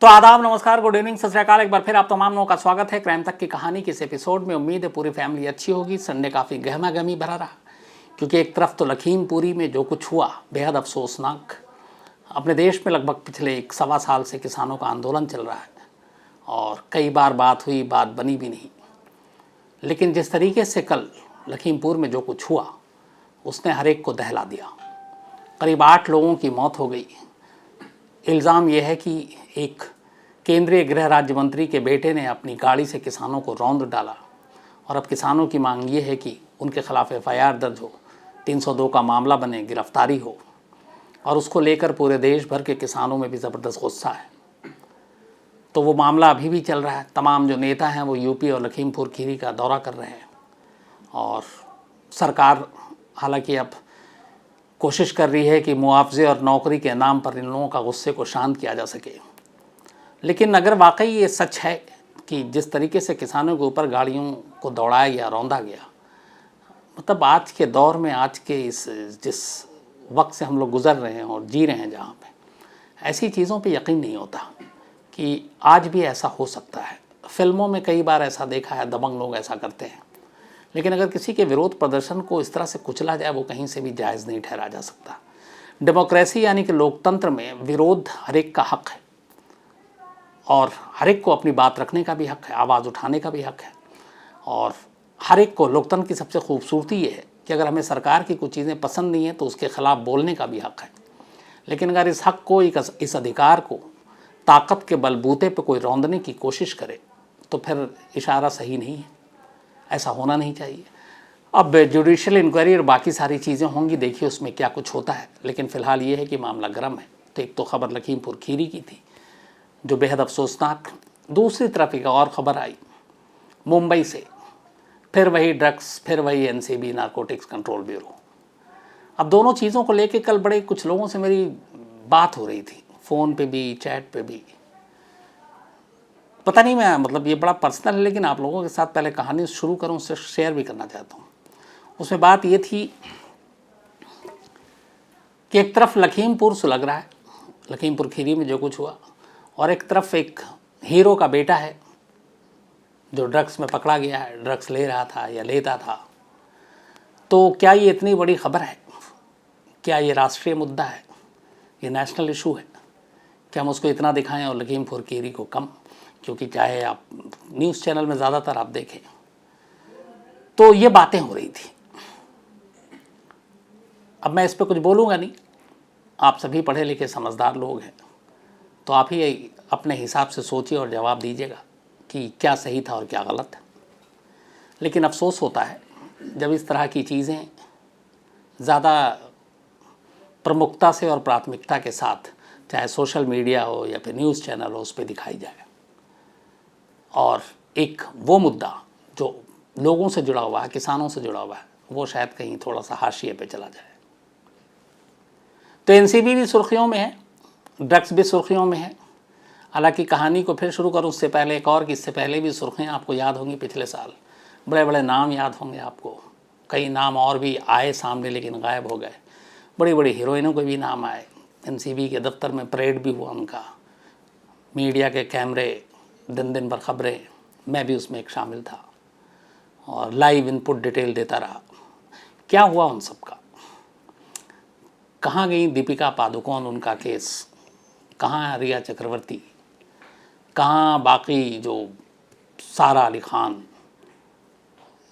तो आदाब, नमस्कार, गुड इवनिंग, सत श्री अकाल। एक बार फिर आप तमाम लोगों का स्वागत है क्राइम तक की कहानी के इस एपिसोड में। उम्मीद है पूरी फैमिली अच्छी होगी। संडे काफ़ी गहमा गहमी भरा रहा, क्योंकि एक तरफ तो लखीमपुरी में जो कुछ हुआ बेहद अफसोसनाक। अपने देश में लगभग पिछले 1-1.25 साल से किसानों का आंदोलन चल रहा है और कई बार बात हुई, बात बनी भी नहीं। लेकिन जिस तरीके से कल लखीमपुर में जो कुछ हुआ उसने हर एक को दहला दिया। करीब 8 लोगों की मौत हो गई। इल्ज़ाम यह है कि एक केंद्रीय गृह राज्य मंत्री के बेटे ने अपनी गाड़ी से किसानों को रौंद डाला और अब किसानों की मांग ये है कि उनके खिलाफ FIR दर्ज हो, 302 का मामला बने, गिरफ्तारी हो। और उसको लेकर पूरे देश भर के किसानों में भी ज़बरदस्त गुस्सा है। तो वो मामला अभी भी चल रहा है। तमाम जो नेता हैं वो यूपी और लखीमपुर खीरी का दौरा कर रहे हैं और सरकार हालांकि अब कोशिश कर रही है कि मुआवजे और नौकरी के नाम पर इन लोगों का गुस्से को शांत किया जा सके। लेकिन अगर वाकई ये सच है कि जिस तरीके से किसानों के ऊपर गाड़ियों को दौड़ाया गया, रौंदा गया, मतलब आज के दौर में, आज के इस जिस वक्त से हम लोग गुज़र रहे हैं और जी रहे हैं, जहाँ पे ऐसी चीज़ों पे यकीन नहीं होता कि आज भी ऐसा हो सकता है। फिल्मों में कई बार ऐसा देखा है, दबंग लोग ऐसा करते हैं। लेकिन अगर किसी के विरोध प्रदर्शन को इस तरह से कुचला जाए, वो कहीं से भी जायज़ नहीं ठहरा जा सकता। डेमोक्रेसी यानी कि लोकतंत्र में विरोध हर एक का हक है और हर एक को अपनी बात रखने का भी हक है, आवाज़ उठाने का भी हक है। और हर एक को, लोकतंत्र की सबसे खूबसूरती ये है कि अगर हमें सरकार की कुछ चीज़ें पसंद नहीं है तो उसके ख़िलाफ़ बोलने का भी हक है। लेकिन अगर इस हक को, इस अधिकार को ताकत के बलबूते पर कोई रौंदने की कोशिश करे तो फिर इशारा सही नहीं है, ऐसा होना नहीं चाहिए। अब जुडिशल इंक्वायरी और बाकी सारी चीज़ें होंगी, देखिए उसमें क्या कुछ होता है। लेकिन फ़िलहाल ये है कि मामला गर्म है। तो एक तो खबर लखीमपुर खीरी की थी जो बेहद अफसोसनाक। दूसरी तरफ एक और ख़बर आई मुंबई से, फिर वही ड्रग्स, फिर वही NCB, नारकोटिक्स कंट्रोल ब्यूरो। अब दोनों चीज़ों को लेके कल बड़े कुछ लोगों से मेरी बात हो रही थी, फ़ोन पे भी, चैट पे भी। पता नहीं, मैं मतलब ये बड़ा पर्सनल है, लेकिन आप लोगों के साथ पहले कहानी शुरू करूँ, उससे शेयर भी करना चाहता हूँ। उसमें बात ये थी कि एक तरफ लखीमपुर सुलग रहा है, लखीमपुर खीरी में जो कुछ हुआ, और एक तरफ एक हीरो का बेटा है जो ड्रग्स में पकड़ा गया है, ड्रग्स ले रहा था या लेता था। तो क्या ये इतनी बड़ी खबर है? क्या ये राष्ट्रीय मुद्दा है? ये नेशनल इशू है? क्या हम उसको इतना दिखाएं और लखीमपुर खीरी को कम? क्योंकि चाहे आप न्यूज़ चैनल में ज़्यादातर आप देखें तो ये बातें हो रही थी। अब मैं इस पर कुछ बोलूँगा नहीं, आप सभी पढ़े लिखे समझदार लोग हैं, तो आप ही अपने हिसाब से सोचिए और जवाब दीजिएगा कि क्या सही था और क्या गलत है। लेकिन अफसोस होता है जब इस तरह की चीज़ें ज़्यादा प्रमुखता से और प्राथमिकता के साथ, चाहे सोशल मीडिया हो या फिर न्यूज़ चैनल हो, उस पर दिखाई जाए और एक वो मुद्दा जो लोगों से जुड़ा हुआ है, किसानों से जुड़ा हुआ है, वो शायद कहीं थोड़ा सा हाशिए पे चला जाए। तो NCB भी सुर्खियों में है, ड्रग्स भी सुर्खियों में है। हालांकि कहानी को फिर शुरू करूँ उससे पहले एक और कि इससे पहले भी सुर्खियाँ आपको याद होंगी। पिछले साल बड़े बड़े नाम याद होंगे आपको, कई नाम और भी आए सामने लेकिन गायब हो गए। बड़ी बड़ी हीरोइनों के भी नाम आए। NCB के दफ्तर में परेड भी हुआ उनका, मीडिया के कैमरे, दिन दिन भर खबरें, मैं भी उसमें एक शामिल था और लाइव इनपुट डिटेल देता रहा। क्या हुआ उन सब का? कहाँ गई दीपिका पादुकोण, उनका केस? कहाँ रिया चक्रवर्ती? कहाँ बाकी जो सारा अली खान?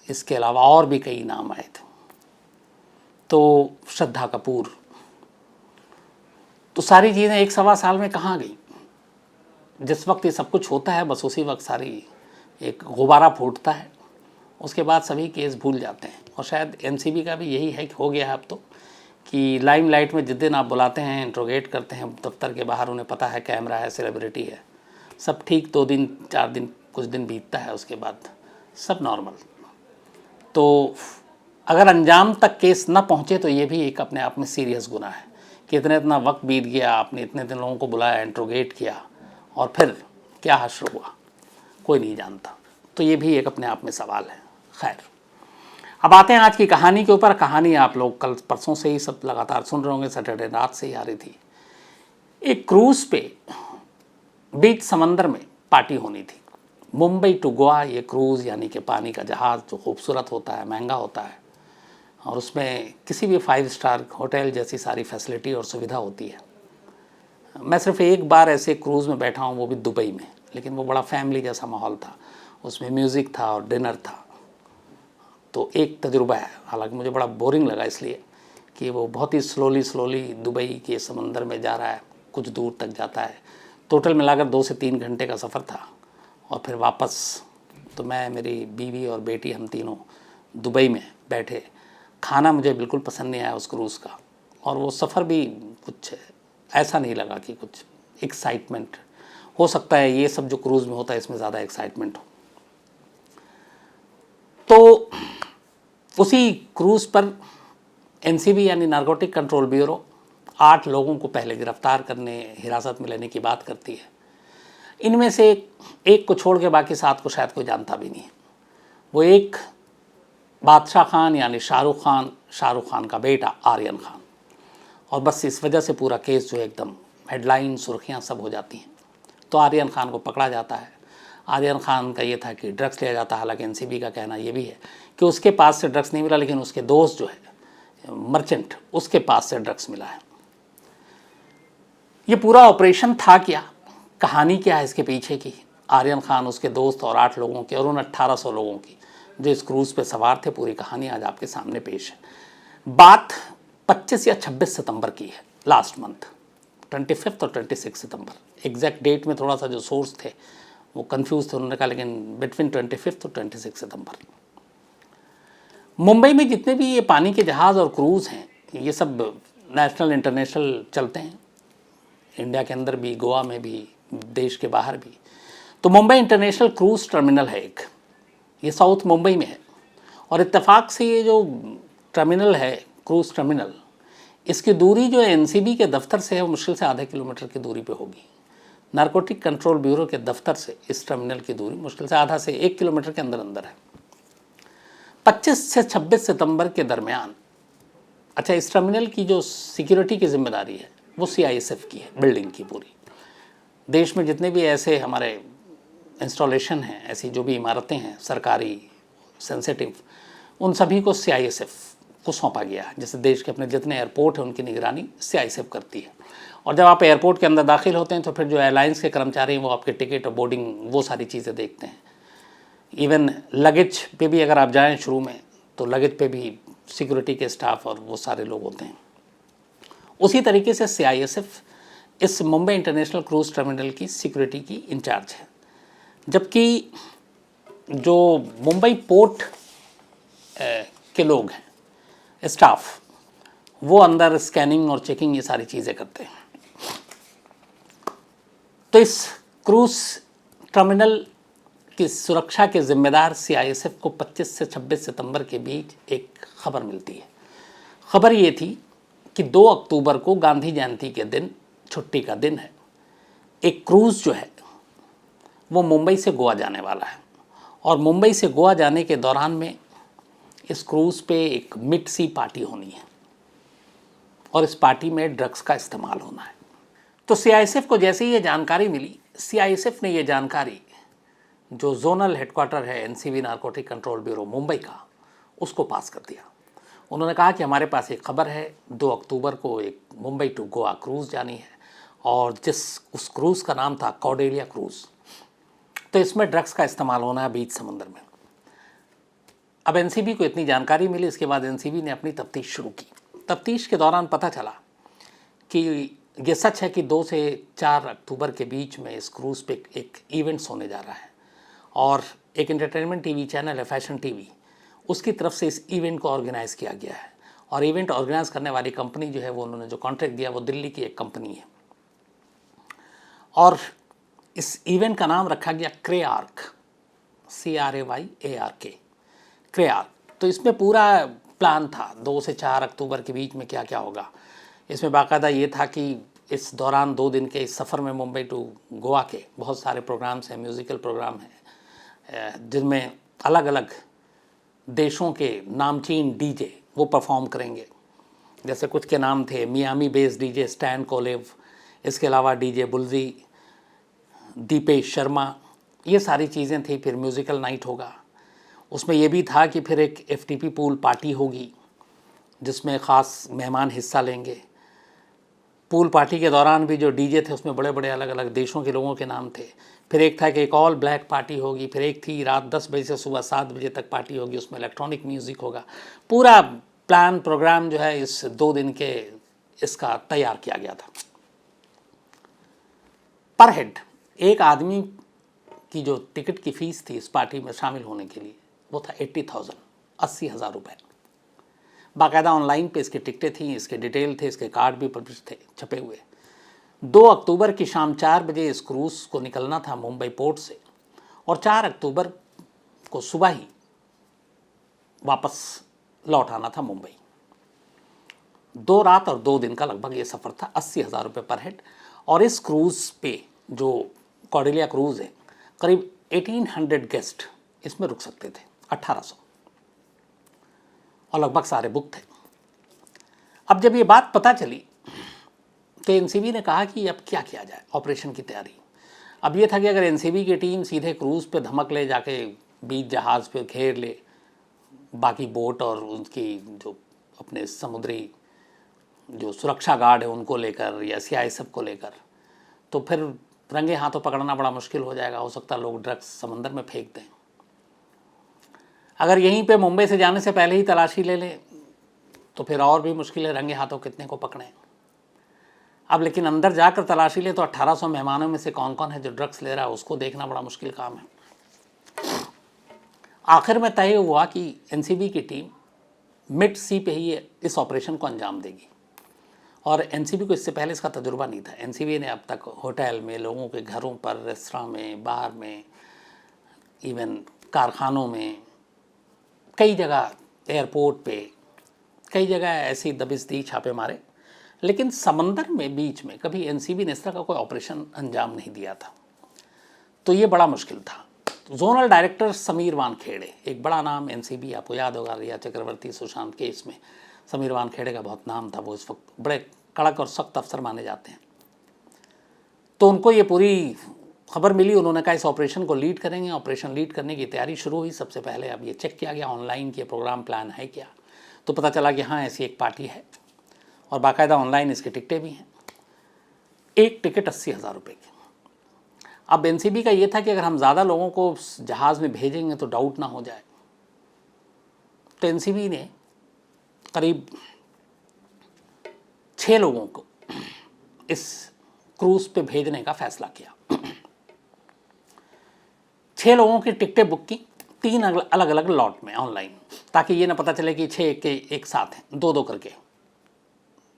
इसके अलावा और भी कई नाम आए थे। तो श्रद्धा कपूर, तो सारी चीज़ें 1-1.25 साल में कहाँ गई? जिस वक्त ये सब कुछ होता है बस उसी वक्त सारी एक गुब्बारा फूटता है, उसके बाद सभी केस भूल जाते हैं। और शायद NCB का भी यही है कि हो गया है अब तो, कि लाइमलाइट में जिस दिन आप बुलाते हैं, इंट्रोगेट करते हैं दफ्तर के बाहर, उन्हें पता है कैमरा है, सेलिब्रिटी है, सब ठीक 2 दिन 4 दिन कुछ दिन बीतता है, उसके बाद सब नॉर्मल। तो अगर अंजाम तक केस न पहुँचे तो ये भी एक अपने आप में सीरियस गुनाह है कि इतना वक्त बीत गया, आपने इतने लोगों को बुलाया, इंट्रोगेट किया, और फिर क्या हश्र हुआ कोई नहीं जानता। तो ये भी एक अपने आप में सवाल है। खैर, अब आते हैं आज की कहानी के ऊपर। कहानी आप लोग कल परसों से ही सब लगातार सुन रहे होंगे, सैटरडे रात से ही आ रही थी। एक क्रूज़ पे बीच समंदर में पार्टी होनी थी। मुंबई टू गोवा ये क्रूज़ यानी कि पानी का जहाज़ जो खूबसूरत होता है, महंगा होता है और उसमें किसी भी 5 स्टार होटल जैसी सारी फैसिलिटी और सुविधा होती है। मैं सिर्फ एक बार ऐसे क्रूज़ में बैठा हूँ, वो भी दुबई में, लेकिन वो बड़ा फैमिली जैसा माहौल था, उसमें म्यूज़िक था और डिनर था। तो एक तजुर्बा है, हालांकि मुझे बड़ा बोरिंग लगा इसलिए कि वो बहुत ही स्लोली दुबई के समंदर में जा रहा है, कुछ दूर तक जाता है। टोटल मिलाकर 2 से 3 घंटे का सफ़र था और फिर वापस। तो मैं, मेरी बीवी और बेटी, हम तीनों दुबई में बैठे। खाना मुझे बिल्कुल पसंद नहीं आया उस क्रूज़ का, और वो सफ़र भी कुछ ऐसा नहीं लगा कि कुछ एक्साइटमेंट हो सकता है। ये सब जो क्रूज़ में होता है इसमें ज़्यादा एक्साइटमेंट हो। तो उसी क्रूज़ पर एनसीबी यानी नारकोटिक कंट्रोल ब्यूरो 8 लोगों को पहले गिरफ्तार करने, हिरासत में लेने की बात करती है। इनमें से एक को छोड़ के बाकी 7 को शायद कोई जानता भी नहीं है। वो एक बादशाह खान यानी शाहरुख खान का बेटा आर्यन खान, और बस इस वजह से पूरा केस जो एकदम हेडलाइन, सुर्खियाँ सब हो जाती हैं। तो आर्यन खान को पकड़ा जाता है। आर्यन खान का ये था कि ड्रग्स लिया जाता है। हालांकि एनसीबी का कहना ये भी है कि उसके पास से ड्रग्स नहीं मिला, लेकिन उसके दोस्त जो है मर्चेंट, उसके पास से ड्रग्स मिला है। ये पूरा ऑपरेशन था क्या, कहानी क्या है इसके पीछे की? आर्यन खान, उसके दोस्त और 8 लोगों की और उन 1800 लोगों की जो इस क्रूज़ पे सवार थे, पूरी कहानी आज आपके सामने पेश है। बात 25 या 26 सितंबर की है, लास्ट मंथ, 25 और 26 सितंबर। एग्जैक्ट डेट में थोड़ा सा जो सोर्स थे वो कंफ्यूज थे, उन्होंने कहा लेकिन बिटवीन 25 और 26 सितंबर। मुंबई में जितने भी ये पानी के जहाज़ और क्रूज़ हैं, ये सब नेशनल इंटरनेशनल चलते हैं, इंडिया के अंदर भी, गोवा में भी, देश के बाहर भी। तो मुंबई इंटरनेशनल क्रूज़ टर्मिनल है एक, ये साउथ मुंबई में है। और इत्तेफाक से ये जो टर्मिनल है, क्रूज़ टर्मिनल, इसकी दूरी जो है एनसीबी के दफ्तर से है, वो मुश्किल से आधे किलोमीटर की दूरी पे होगी। नारकोटिक कंट्रोल ब्यूरो के दफ्तर से इस टर्मिनल की दूरी मुश्किल से आधा से 1 किलोमीटर के अंदर अंदर है। 25 से 26 सितंबर के दरमियान, अच्छा, इस टर्मिनल की जो सिक्योरिटी की जिम्मेदारी है वो सीआईएसएफ की है, बिल्डिंग की पूरी। देश में जितने भी ऐसे हमारे इंस्टॉलेशन हैं, ऐसी जो भी इमारतें हैं सरकारी, सेंसिटिव, उन सभी को सीआईएसएफ को सौंपा गया है। जैसे देश के अपने जितने एयरपोर्ट हैं उनकी निगरानी सीआईएसएफ करती है। और जब आप एयरपोर्ट के अंदर दाखिल होते हैं तो फिर जो एयरलाइंस के कर्मचारी हैं वो आपके टिकट और बोर्डिंग, वो सारी चीज़ें देखते हैं। इवन लगेज पे भी अगर आप जाएं शुरू में, तो लगेज पे भी सिक्योरिटी के स्टाफ और वो सारे लोग होते हैं। उसी तरीके से सीआईएसएफ इस मुंबई इंटरनेशनल क्रूज़ टर्मिनल की सिक्योरिटी की इंचार्ज है। जबकि जो मुंबई पोर्ट के लोग हैं, स्टाफ, वो अंदर स्कैनिंग और चेकिंग ये सारी चीज़ें करते हैं। तो इस क्रूज़ टर्मिनल की सुरक्षा के जिम्मेदार सीआईएसएफ को 25 से 26 सितंबर के बीच एक खबर मिलती है। खबर ये थी कि 2 अक्टूबर को गांधी जयंती के दिन, छुट्टी का दिन है, एक क्रूज़ जो है वो मुंबई से गोवा जाने वाला है। और मुंबई से गोवा जाने के दौरान में इस क्रूज़ पे एक मिड सी पार्टी होनी है और इस पार्टी में ड्रग्स का इस्तेमाल होना है। तो सीआईएसएफ को जैसे ही ये जानकारी मिली, सीआईएसएफ ने ये जानकारी जो जोनल हेडक्वार्टर है NCB narcotic control bureau Mumbai का, उसको पास कर दिया। उन्होंने कहा कि हमारे पास एक खबर है, 2 अक्टूबर को एक मुंबई टू गोवा क्रूज़ जानी है और उस क्रूज़ का नाम था कॉर्डेलिया क्रूज़। तो इसमें ड्रग्स का इस्तेमाल होना है बीच समुद्र में। अब एनसीबी को इतनी जानकारी मिली, इसके बाद एनसीबी ने अपनी तफ्तीश शुरू की। तफ्तीश के दौरान पता चला कि ये सच है कि 2 से 4 अक्टूबर के बीच में इस क्रूज़ पे एक इवेंट्स होने जा रहा है और एक एंटरटेनमेंट टीवी चैनल है, फैशन टीवी, उसकी तरफ से इस इवेंट को ऑर्गेनाइज़ किया गया है। और इवेंट ऑर्गेनाइज़ करने वाली कंपनी जो है, वो उन्होंने जो कॉन्ट्रैक्ट दिया वो दिल्ली की एक कंपनी है। और इस इवेंट का नाम रखा गया क्रेआर्क, CRAYARK, क्रेआर्क। तो इसमें पूरा प्लान था 2 से 4 अक्टूबर के बीच में क्या क्या होगा। इसमें बाकायदा ये था कि इस दौरान 2 दिन के इस सफ़र में मुंबई टू गोवा के बहुत सारे प्रोग्राम्स हैं, म्यूज़िकल प्रोग्राम हैं, जिनमें अलग अलग देशों के नामचीन डीजे वो परफॉर्म करेंगे। जैसे कुछ के नाम थे मियामी बेस्ड डीजे स्टैन कोलेव, इसके अलावा डीजे बुल्जी, दीपेश शर्मा, ये सारी चीज़ें थी। फिर म्यूज़िकल नाइट होगा, उसमें ये भी था कि फिर एक एफटीपी पूल पार्टी होगी जिसमें ख़ास मेहमान हिस्सा लेंगे। पूल पार्टी के दौरान भी जो डीजे थे उसमें बड़े बड़े अलग अलग देशों के लोगों के नाम थे। फिर एक था कि एक ऑल ब्लैक पार्टी होगी, फिर एक थी रात 10 बजे से सुबह 7 बजे तक पार्टी होगी, उसमें इलेक्ट्रॉनिक म्यूज़िक होगा। पूरा प्लान प्रोग्राम जो है इस 2 दिन के इसका तैयार किया गया था। पर हेड एक आदमी की जो टिकट की फ़ीस थी इस पार्टी में शामिल होने के लिए वो था 80,000, 80,000 रुपये। बाकायदा ऑनलाइन पे इसकी टिकटें थी, इसके डिटेल थे, इसके कार्ड भी पब्लिश थे छपे हुए। 2 अक्टूबर की शाम 4 बजे इस क्रूज़ को निकलना था मुंबई पोर्ट से और 4 अक्टूबर को सुबह ही वापस लौट आना था मुंबई। 2 रात और 2 दिन का लगभग ये सफ़र था। 80,000 रुपये पर हेड। और इस क्रूज़ पे जो कॉर्डेलिया क्रूज़ है, करीब 1800 गेस्ट इसमें रुक सकते थे, 1800, और लगभग सारे बुक थे। अब जब ये बात पता चली तो एनसीबी ने कहा कि अब क्या किया जाए, ऑपरेशन की तैयारी। अब ये था कि अगर एनसीबी की टीम सीधे क्रूज़ पे धमक ले, जाके बीच जहाज़ पे घेर ले बाकी बोट और उनकी जो अपने समुद्री जो सुरक्षा गार्ड है उनको लेकर या सीआईएसएफ को लेकर, तो फिर रंगे हाथों पकड़ना बड़ा मुश्किल हो जाएगा। हो सकता है लोग ड्रग्स समंदर में फेंक दें। अगर यहीं पे मुंबई से जाने से पहले ही तलाशी ले लें तो फिर और भी मुश्किल है, रंगे हाथों कितने को पकड़ें। अब लेकिन अंदर जाकर तलाशी लें तो 1800 मेहमानों में से कौन कौन है जो ड्रग्स ले रहा है उसको देखना बड़ा मुश्किल काम है। आखिर में तय हुआ कि एनसीबी की टीम मिड सी पे ही इस ऑपरेशन को अंजाम देगी। और एनसीबी को इससे पहले इसका तजुर्बा नहीं था। एनसीबी ने अब तक होटल में, लोगों के घरों पर, रेस्तरां में, बार में, इवन कारखानों में, कई जगह एयरपोर्ट पे, कई जगह ऐसी दबिश दी, छापे मारे, लेकिन समंदर में बीच में कभी एनसीबी ने इस तरह का कोई ऑपरेशन अंजाम नहीं दिया था। तो ये बड़ा मुश्किल था। जोनल डायरेक्टर समीर वानखेड़े, एक बड़ा नाम एनसीबी, आपको याद होगा रिया चक्रवर्ती सुशांत केस में समीर वानखेड़े का बहुत नाम था। वो इस वक्त बड़े कड़क और सख्त अफसर माने जाते हैं। तो उनको ये पूरी खबर मिली, उन्होंने कहा इस ऑपरेशन को लीड करेंगे। ऑपरेशन लीड करने की तैयारी शुरू हुई। सबसे पहले अब ये चेक किया गया ऑनलाइन कि प्रोग्राम प्लान है क्या। तो पता चला कि हाँ, ऐसी एक पार्टी है और बाकायदा ऑनलाइन इसकी टिकटें भी हैं। एक टिकट 80,000 रुपये की। अब एनसीबी का ये था कि अगर हम ज़्यादा लोगों को जहाज़ में भेजेंगे तो डाउट ना हो जाए। तो एनसीबी ने करीब 6 लोगों को इस क्रूज़ पे भेजने का फैसला किया। 6 लोगों की टिकटें बुक की, 3 अलग अलग लॉट में ऑनलाइन, ताकि ये ना पता चले कि 6 के एक साथ हैं, 2-2 करके।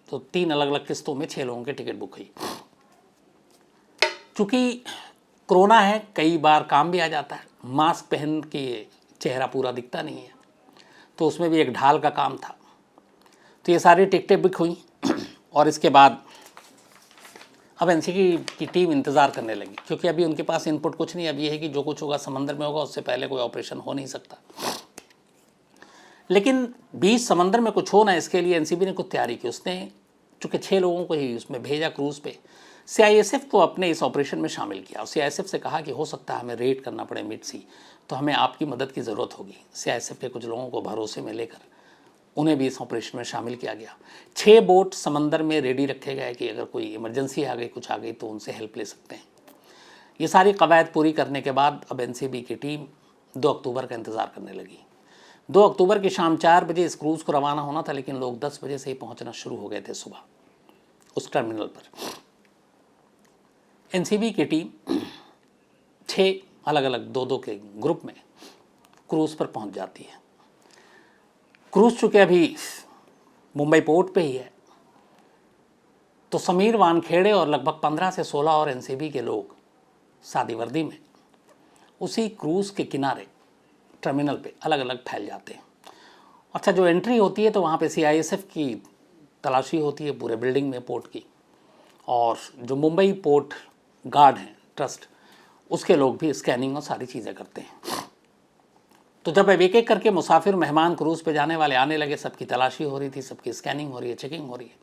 तो 3 अलग अलग किस्तों में 6 लोगों की टिकट बुक हुई। चूँकि कोरोना है, कई बार काम भी आ जाता है, मास्क पहन के चेहरा पूरा दिखता नहीं है, तो उसमें भी एक ढाल का काम था। तो ये सारी टिकटें बुक हुई और इसके बाद अब एनसीबी की टीम इंतज़ार करने लगी, क्योंकि अभी उनके पास इनपुट कुछ नहीं। अब ये है कि जो कुछ होगा समंदर में होगा, उससे पहले कोई ऑपरेशन हो नहीं सकता। लेकिन बीच समंदर में कुछ हो ना, इसके लिए एनसीबी ने कुछ तैयारी की। उसने चूँकि 6 लोगों को ही उसमें भेजा क्रूज़ पे, सीआईएसएफ को अपने इस ऑपरेशन में शामिल किया और सीआईएसएफ से कहा कि हो सकता है हमें रेड करना पड़े मिड सी, तो हमें आपकी मदद की ज़रूरत होगी। सीआईएसएफ के कुछ लोगों को भरोसे में लेकर उन्हें भी इस ऑपरेशन में शामिल किया गया। 6 बोट समंदर में रेडी रखे गए कि अगर कोई इमरजेंसी आ गई, कुछ आ गई, तो उनसे हेल्प ले सकते हैं। ये सारी कवायद पूरी करने के बाद अब एनसीबी की टीम 2 अक्टूबर का इंतज़ार करने लगी। 2 अक्टूबर की शाम 4 बजे इस क्रूज़ को रवाना होना था, लेकिन लोग 10 बजे से ही पहुंचना शुरू हो गए थे सुबह उस टर्मिनल पर। एनसीबी की टीम 6 अलग अलग 2-2 के ग्रुप में क्रूज़ पर पहुंच जाती है। क्रूज़ चूँकि अभी मुंबई पोर्ट पे ही है, तो समीर वानखेड़े और लगभग 15 से 16 और एनसीबी के लोग सादी वर्दी में उसी क्रूज़ के किनारे टर्मिनल पे अलग अलग फैल जाते हैं। अच्छा, जो एंट्री होती है तो वहाँ पे सीआईएसएफ की तलाशी होती है पूरे बिल्डिंग में पोर्ट की, और जो मुंबई पोर्ट गार्ड हैं ट्रस्ट, उसके लोग भी स्कैनिंग और सारी चीज़ें करते हैं। तो जब अब एक एक करके मुसाफिर मेहमान क्रूज़ पे जाने वाले आने लगे, सबकी तलाशी हो रही थी, सबकी स्कैनिंग हो रही है, चेकिंग हो रही है।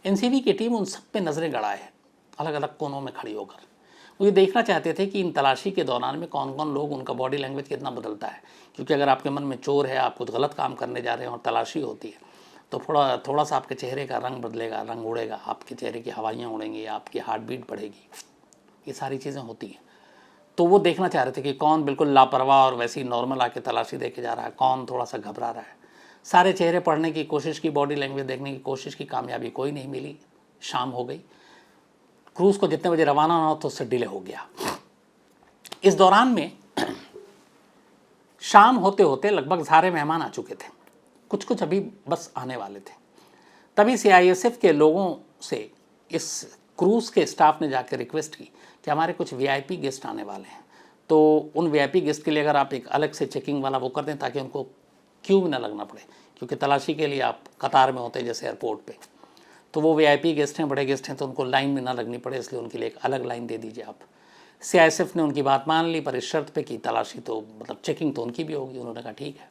एनसीबी की टीम उन सब पे नज़रें गड़ाए है, अलग अलग कोनों में खड़ी होकर। वो ये देखना चाहते थे कि इन तलाशी के दौरान में कौन कौन लोग, उनका बॉडी लैंग्वेज कितना बदलता है। क्योंकि अगर आपके मन में चोर है, आप कुछ गलत काम करने जा रहे हैं और तलाशी होती है, तो थोड़ा सा आपके चेहरे का रंग बदलेगा, रंग उड़ेगा, आपके चेहरे की हवाइयाँ उड़ेंगी, आपकी हार्ट बीट बढ़ेगी, ये सारी चीज़ें होती हैं। तो वो देखना चाह रहे थे कि कौन बिल्कुल लापरवाह और वैसे ही नॉर्मल आके तलाशी देके जा रहा है, कौन थोड़ा सा घबरा रहा है। सारे चेहरे पढ़ने की कोशिश की, बॉडी लैंग्वेज देखने की कोशिश की, कामयाबी कोई नहीं मिली। शाम हो गई, क्रूज़ को जितने बजे रवाना होना तो उससे डिले हो गया। इस दौरान में शाम होते होते लगभग सारे मेहमान आ चुके थे, कुछ कुछ अभी बस आने वाले थे। तभी CISF के लोगों से इस क्रूज़ के स्टाफ ने जाकर रिक्वेस्ट की कि हमारे कुछ VIP गेस्ट आने वाले हैं, तो उन VIP गेस्ट के लिए अगर आप एक अलग से चेकिंग वाला वो कर दें ताकि उनको क्यू में ना लगना पड़े, क्योंकि तलाशी के लिए आप कतार में होते हैं जैसे एयरपोर्ट पे। तो वो VIP गेस्ट हैं, बड़े गेस्ट हैं, तो उनको लाइन में ना लगनी पड़े, इसलिए उनके लिए एक अलग लाइन दे दीजिए आप। CISF ने उनकी बात मान ली, पर इस शर्त पे कि तलाशी तो मतलब चेकिंग तो उनकी भी होगी। उन्होंने कहा ठीक है।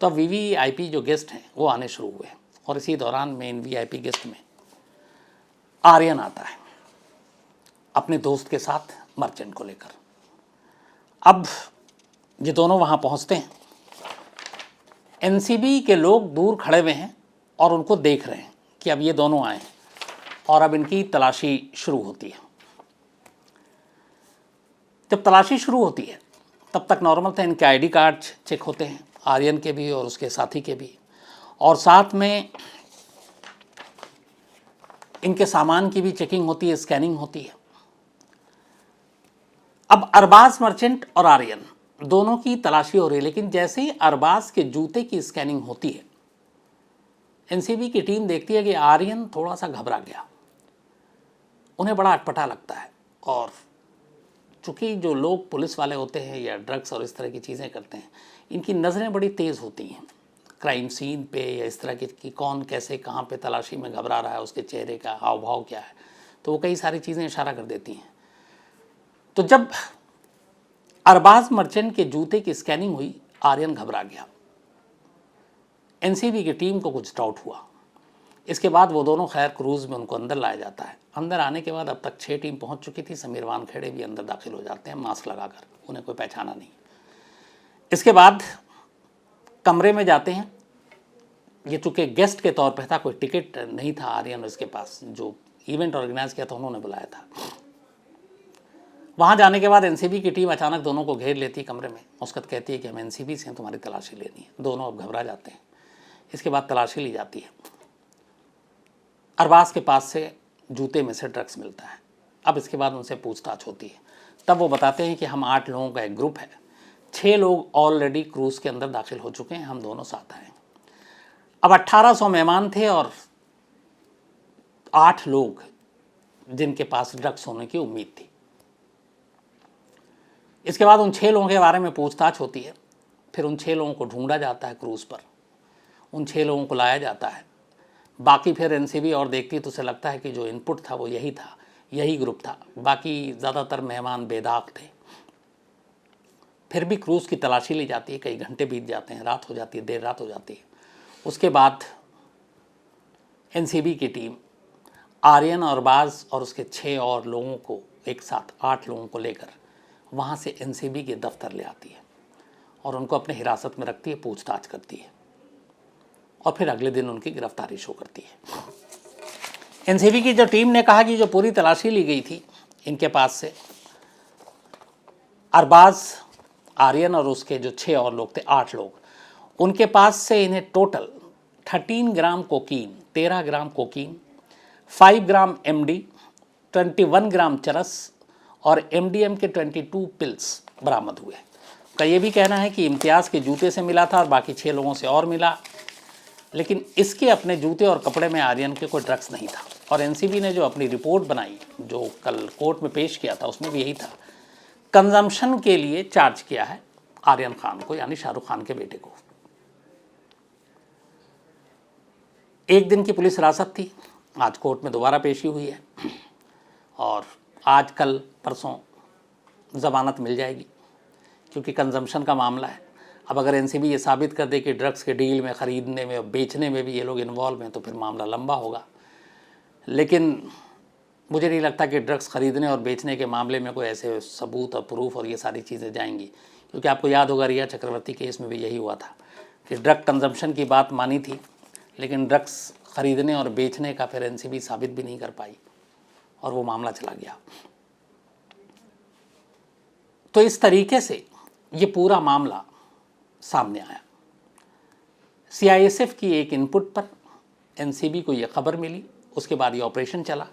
तो अब VVIP जो गेस्ट हैं वो आने शुरू हुए, और इसी दौरान मेन VIP गेस्ट में आर्यन आता है अपने दोस्त के साथ मर्चेंट को लेकर। अब ये दोनों वहाँ पहुँचते हैं, NCB के लोग दूर खड़े हुए हैं और उनको देख रहे हैं कि अब ये दोनों आए हैं और अब इनकी तलाशी शुरू होती है। जब तलाशी शुरू होती है तब तक नॉर्मल था, इनके ID कार्ड चेक होते हैं, आर्यन के भी और उसके साथी के भी, और साथ में इनके सामान की भी चेकिंग होती है, स्कैनिंग होती है। अब अरबाज मर्चेंट और आर्यन दोनों की तलाशी हो रही है, लेकिन जैसे ही अरबाज के जूते की स्कैनिंग होती है, NCB की टीम देखती है कि आर्यन थोड़ा सा घबरा गया, उन्हें बड़ा अटपटा लगता है। और चूँकि जो लोग पुलिस वाले होते हैं या ड्रग्स और इस तरह की चीज़ें करते हैं, इनकी नज़रें बड़ी तेज़ होती हैं क्राइम सीन पे या इस तरह की कि कौन कैसे कहाँ पे तलाशी में घबरा रहा है, उसके चेहरे का हाव भाव क्या है, तो वो कई सारी चीज़ें इशारा कर देती हैं। तो जब अरबाज मर्चेंट के जूते की स्कैनिंग हुई, आर्यन घबरा गया। NCB की टीम को कुछ डाउट हुआ। इसके बाद वो दोनों खैर क्रूज़ में उनको अंदर लाया जाता है। अंदर आने के बाद अब तक 6 टीम पहुंच चुकी थी। समीर वानखेड़े भी अंदर दाखिल हो जाते हैं मास्क लगाकर, उन्हें कोई पहचाना नहीं। इसके बाद कमरे में जाते हैं। ये चूँकि गेस्ट के तौर पर था, कोई टिकट नहीं था आर्यन उसके पास, जो इवेंट ऑर्गेनाइज किया था उन्होंने बुलाया था। वहाँ जाने के बाद NCB की टीम अचानक दोनों को घेर लेती है कमरे में। मुस्कत कहती है कि हम NCB से हैं, तुम्हारी तलाशी लेनी है। दोनों अब घबरा जाते हैं। इसके बाद तलाशी ली जाती है। अरबाज के पास से जूते में से ड्रग्स मिलता है। अब इसके बाद उनसे पूछताछ होती है। तब वो बताते हैं कि हम 8 लोगों का एक ग्रुप है, 6 लोग ऑलरेडी क्रूज़ के अंदर दाखिल हो चुके हैं, हम दोनों साथ आए। अब 1800 मेहमान थे और 8 लोग जिनके पास ड्रग्स होने की उम्मीद थी। इसके बाद उन 6 लोगों के बारे में पूछताछ होती है। फिर उन 6 लोगों को ढूंढा जाता है क्रूज़ पर, उन 6 लोगों को लाया जाता है। बाकी फिर NCB और देखती है तो उसे लगता है कि जो इनपुट था वो यही था, यही ग्रुप था। बाकी ज़्यादातर मेहमान बेदाग थे। फिर भी क्रूज़ की तलाशी ली जाती है। कई घंटे बीत जाते हैं, रात हो जाती है, देर रात हो जाती है। उसके बाद NCB की टीम आर्यन और बाज और उसके 6 और लोगों को एक साथ 8 लोगों को लेकर वहाँ से NCB के दफ्तर ले आती है और उनको अपने हिरासत में रखती है, पूछताछ करती है और फिर अगले दिन उनकी गिरफ्तारी शो करती है। NCB की जो टीम ने कहा कि जो पूरी तलाशी ली गई थी इनके पास से, अरबाज, आर्यन और उसके जो 6 और लोग थे, 8 लोग, उनके पास से इन्हें टोटल 13 ग्राम कोकीन, 13 ग्राम कोकीन, 5 ग्राम MD, 21 ग्राम चरस और MDM के 22 पिल्स बरामद हुए। का ये भी कहना है कि इम्तियाज़ के जूते से मिला था और बाकी 6 लोगों से और मिला, लेकिन इसके अपने जूते और कपड़े में आर्यन के कोई ड्रग्स नहीं था। और NCB ने जो अपनी रिपोर्ट बनाई, जो कल कोर्ट में पेश किया था, उसमें भी यही था। कंजम्पशन के लिए चार्ज किया है आर्यन खान को, यानी शाहरुख खान के बेटे को। 1 दिन की पुलिस हिरासत थी। आज कोर्ट में दोबारा पेशी हुई है और आज कल परसों ज़मानत मिल जाएगी, क्योंकि कंजम्पशन का मामला है। अब अगर NCB ये साबित कर दे कि ड्रग्स के डील में, ख़रीदने में और बेचने में भी ये लोग इन्वॉल्व हैं, तो फिर मामला लंबा होगा। लेकिन मुझे नहीं लगता कि ड्रग्स खरीदने और बेचने के मामले में कोई ऐसे सबूत और प्रूफ और ये सारी चीज़ें जाएंगी, क्योंकि आपको याद होगा रिया चक्रवर्ती केस में भी यही हुआ था कि ड्रग कंजम्पशन की बात मानी थी, लेकिन ड्रग्स खरीदने और बेचने का फिर एनसीबी साबित भी नहीं कर पाई और वो मामला चला गया। तो इस तरीके से ये पूरा मामला सामने आया। सीआईएसएफ की एक इनपुट पर एनसीबी को ये खबर मिली, उसके बाद ये ऑपरेशन चला।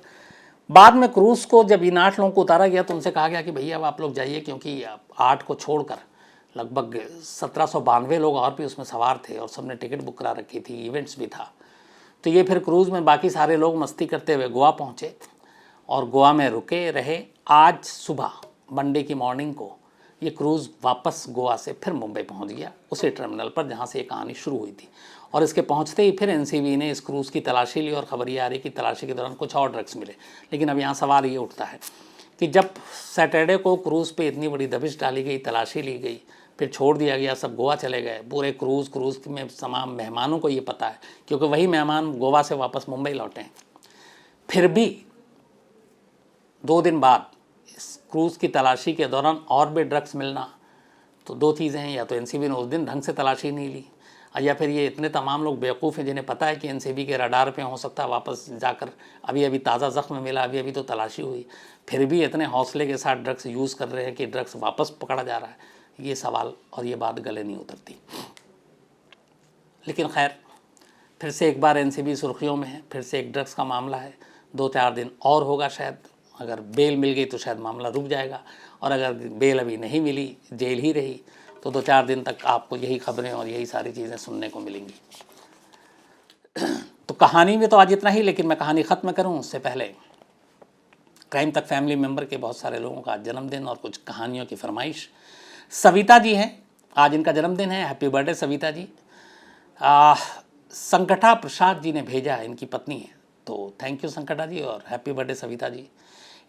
बाद में क्रूज को जब इन 8 लोगों को उतारा गया तो उनसे कहा गया कि भैया अब आप लोग जाइए, क्योंकि 8 को छोड़कर लगभग 1792 लोग और भी उसमें सवार थे और सबने टिकट बुक करा रखी थी, इवेंट्स भी था। तो ये फिर क्रूज़ में बाकी सारे लोग मस्ती करते हुए गोवा पहुँचे और गोवा में रुके रहे। आज सुबह मंडे की मॉर्निंग को ये क्रूज़ वापस गोवा से फिर मुंबई पहुंच गया, उसी टर्मिनल पर जहां से ये कहानी शुरू हुई थी। और इसके पहुंचते ही फिर एनसीबी ने इस क्रूज़ की तलाशी ली और खबर ये आ रही कि तलाशी के दौरान कुछ और ड्रग्स मिले। लेकिन अब यहाँ सवाल ये उठता है कि जब सैटरडे को क्रूज़ पे इतनी बड़ी दबिश डाली गई, तलाशी ली गई, फिर छोड़ दिया गया, सब गोवा चले गए, पूरे क्रूज़ में तमाम मेहमानों को ये पता है क्योंकि वही मेहमान गोवा से वापस मुंबई लौटे हैं, फिर भी 2 दिन बाद इस क्रूज़ की तलाशी के दौरान और भी ड्रग्स मिलना, तो 2 चीज़ें हैं, या तो एनसीबी ने उस दिन ढंग से तलाशी नहीं ली, या फिर ये इतने तमाम लोग बेवकूफ़ हैं जिन्हें पता है कि एनसीबी के रडार पे हो सकता है वापस जाकर अभी अभी ताज़ा ज़ख्म मिला, अभी अभी तो तलाशी हुई, फिर भी इतने हौसले के साथ ड्रग्स यूज़ कर रहे हैं कि ड्रग्स वापस पकड़ा जा रहा है। ये सवाल और ये बात गले नहीं उतरती। लेकिन खैर, फिर से एक बार एनसीबी सुर्खियों में है, फिर से एक ड्रग्स का मामला है। 2-4 दिन और होगा शायद, अगर बेल मिल गई तो शायद मामला रुक जाएगा, और अगर बेल अभी नहीं मिली, जेल ही रही, तो 2-4 दिन तक आपको यही खबरें और यही सारी चीज़ें सुनने को मिलेंगी। तो कहानी में तो आज इतना ही, लेकिन मैं कहानी ख़त्म करूं उससे पहले क्राइम तक फैमिली मेम्बर के बहुत सारे लोगों का जन्मदिन और कुछ कहानियों की फरमाइश। सविता जी हैं, आज इनका जन्मदिन है, हैप्पी बर्थडे सविता जी। संकटा प्रसाद जी ने भेजा है, इनकी पत्नी है, तो थैंक यू संकटा जी और हैप्पी बर्थडे सविता जी।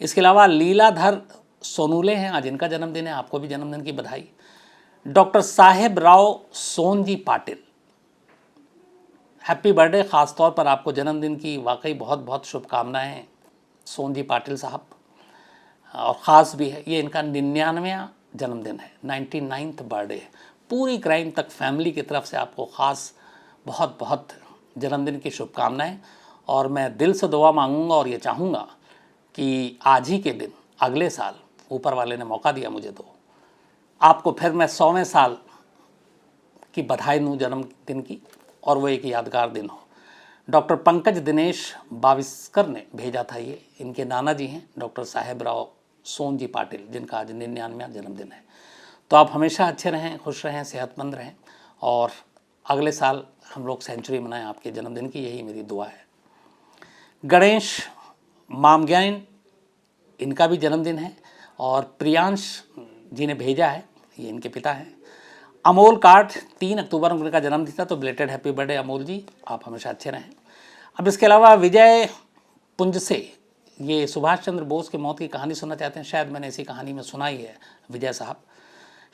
इसके अलावा लीलाधर सोनूले हैं, आज इनका जन्मदिन है, आपको भी जन्मदिन की बधाई। डॉक्टर साहेब राव सोनजी पाटिल, हैप्पी बर्थडे, ख़ास तौर पर आपको जन्मदिन की वाकई बहुत बहुत शुभकामनाएं सोनजी पाटिल साहब, और ख़ास भी है ये इनका 99वां जन्मदिन है, 99th बर्थडे है। पूरी क्राइम तक फैमिली की तरफ से आपको ख़ास बहुत बहुत जन्मदिन की शुभकामनाएं, और मैं दिल से दुआ मांगूंगा और ये चाहूँगा कि आज ही के दिन अगले साल ऊपर वाले ने मौका दिया मुझे, तो आपको फिर मैं 100वें साल की बधाई दूँ जन्मदिन की, और वो एक यादगार दिन हो। डॉक्टर पंकज दिनेश बाविस्कर ने भेजा था ये, इनके नाना जी हैं डॉक्टर साहेब राव सोनजी पाटिल, जिनका आज 99वां जन्मदिन है। तो आप हमेशा अच्छे रहें, खुश रहें, सेहतमंद रहें, और अगले साल हम लोग सेंचुरी मनाएं आपके जन्मदिन की, यही मेरी दुआ है। गणेश मामग्यान, इनका भी जन्मदिन है, और प्रियांश जी ने भेजा है, ये इनके पिता हैं। अमोल काठ, 3 अक्टूबर उनका जन्मदिन था, तो बिलेटेड हैप्पी बर्थडे अमोल जी, आप हमेशा अच्छे रहें। अब इसके अलावा विजय पुंजसे, ये सुभाष चंद्र बोस की मौत की कहानी सुनना चाहते हैं, शायद मैंने इसी कहानी में सुनाई है विजय साहब।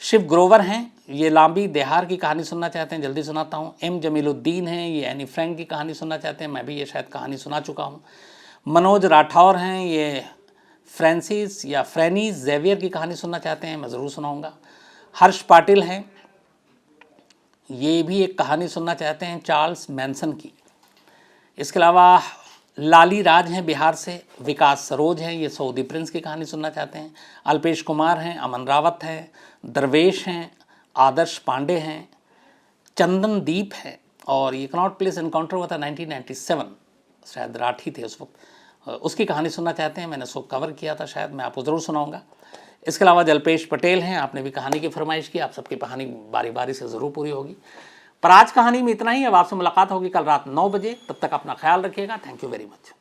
शिव ग्रोवर हैं, ये लांबी देहार की कहानी सुनना चाहते हैं, जल्दी सुनाता हूँ। एम जमीलुद्दीन हैं, ये एनी फ्रैंक की कहानी सुनना चाहते हैं, मैं भी ये शायद कहानी सुना चुका हूँ। मनोज राठौर हैं, ये फ्रांसिस या फ्रैनीज जेवियर की कहानी सुनना चाहते हैं, मैं ज़रूर सुनाऊँगा। हर्ष पाटिल हैं, ये भी एक कहानी सुनना चाहते हैं चार्ल्स मैनसन की। इसके अलावा लाली राज हैं बिहार से, विकास सरोज हैं, ये सऊदी प्रिंस की कहानी सुनना चाहते हैं। अल्पेश कुमार हैं, अमन रावत हैं, दरवेश हैं, आदर्श पांडे हैं, चंदनदीप हैं, और ये कनॉट प्लेस इनकाउंटर हुआ था 1997, शायद राठी थे उस वक्त, उसकी कहानी सुनना चाहते हैं, मैंने उसको कवर किया था, शायद मैं आपको ज़रूर सुनाऊंगा। इसके अलावा जल्पेश पटेल हैं, आपने भी कहानी की फरमाइश की, आप सबकी कहानी बारी बारी से ज़रूर पूरी होगी। पर आज कहानी में इतना ही, अब आपसे मुलाकात होगी कल रात 9 बजे, तब तक अपना ख्याल रखिएगा। Thank you very much.